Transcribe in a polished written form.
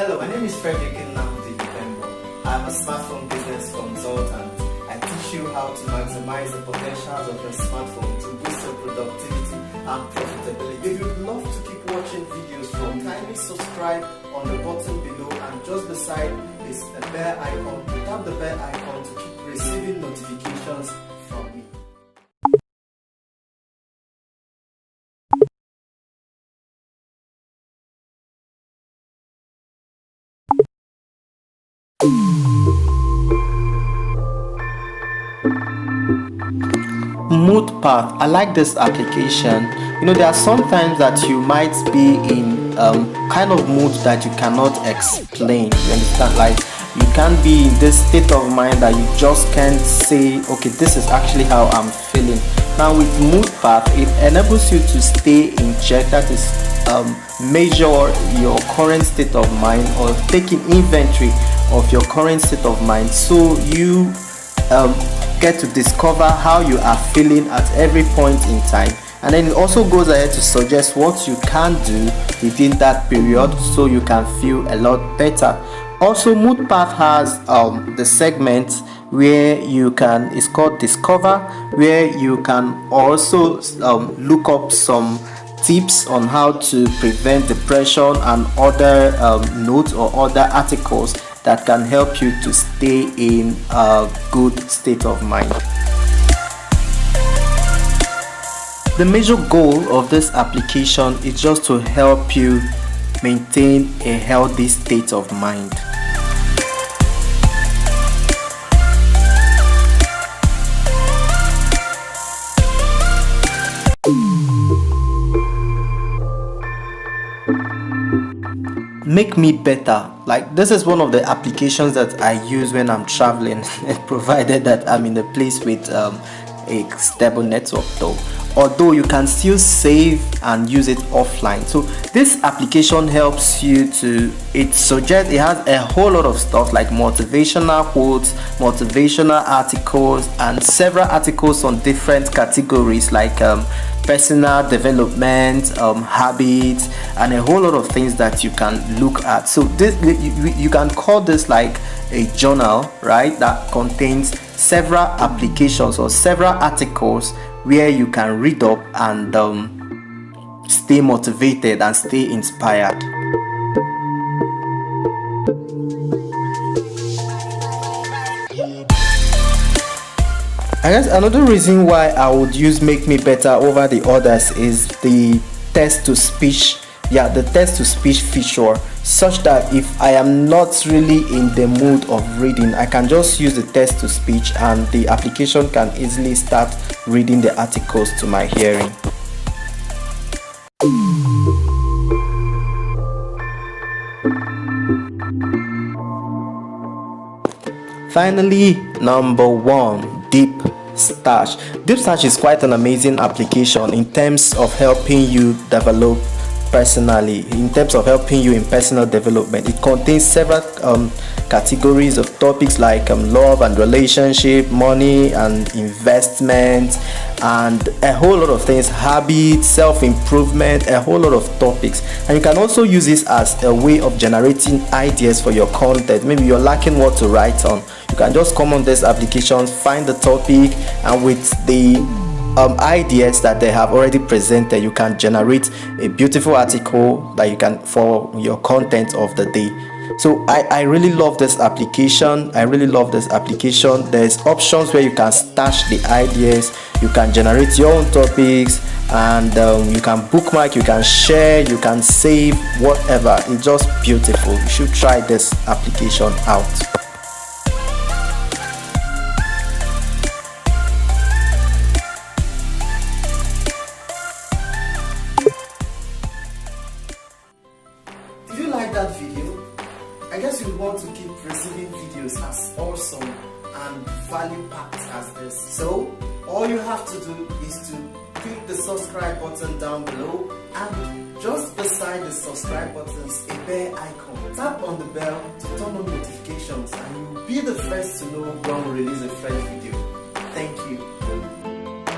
Hello, my name is Frederick Nnamdi Dipembo. I'm a smartphone business consultant. I teach you how to maximize the potentials of your smartphone to boost your productivity and profitability. If you'd love to keep watching videos from, kindly subscribe on the button below, and just beside is a bell icon. Tap the bell icon to keep receiving notifications from me. Mood path. I like this application. There are some times that you might be in kind of mood that you cannot explain. You understand? Like, you can't be in this state of mind that you just can't say, okay, this is actually how I'm feeling. Now with mood path, it enables you to stay in check. That is, measure your current state of mind, or taking inventory of your current state of mind, so you get to discover how you are feeling at every point in time. And then it also goes ahead to suggest what you can do within that period so you can feel a lot better. Also, mood path has the segment where you can, it's called discover, where you can also look up some tips on how to prevent depression and other notes or other articles that can help you to stay in a good state of mind. The major goal of this application is just to help you maintain a healthy state of mind. Make me better. Like, this is one of the applications that I use when I'm traveling, provided that I'm in a place with a stable network though. Although you can still save and use it offline. So this application helps you to, it suggests, it has a whole lot of stuff like motivational quotes, motivational articles, and several articles on different categories like personal development, habits, and a whole lot of things that you can look at. So this, you can call this like a journal, right, that contains several applications or several articles where you can read up and stay motivated and stay inspired. I guess another reason why I would use Make Me Better over the others is the text-to-speech. Yeah, the text-to-speech feature, such that if I am not really in the mood of reading, I can just use the text-to-speech and the application can easily start reading the articles to my hearing. Finally, number 1, Dipstash. Dipstash is quite an amazing application in terms of helping you develop personally, in terms of helping you in personal development. It contains several categories of topics like love and relationship, money and investment, and a whole lot of things, habits, self-improvement, a whole lot of topics. And you can also use this as a way of generating ideas for your content. Maybe you're lacking what to write on, you can just come on this application, find the topic, and with the ideas that they have already presented, you can generate a beautiful article that you can, for your content of the day. So I really love this application. There's options where you can stash the ideas, you can generate your own topics, and you can bookmark, you can share, you can save, whatever. It's just beautiful. You should try this application out. Did you like that video? I guess you want to keep receiving videos as awesome and value-packed as this. So all you have to do is to click the subscribe button down below, and just beside the subscribe button is a bell icon. Tap on the bell to turn on notifications, and you'll be the first to know when we release a fresh video.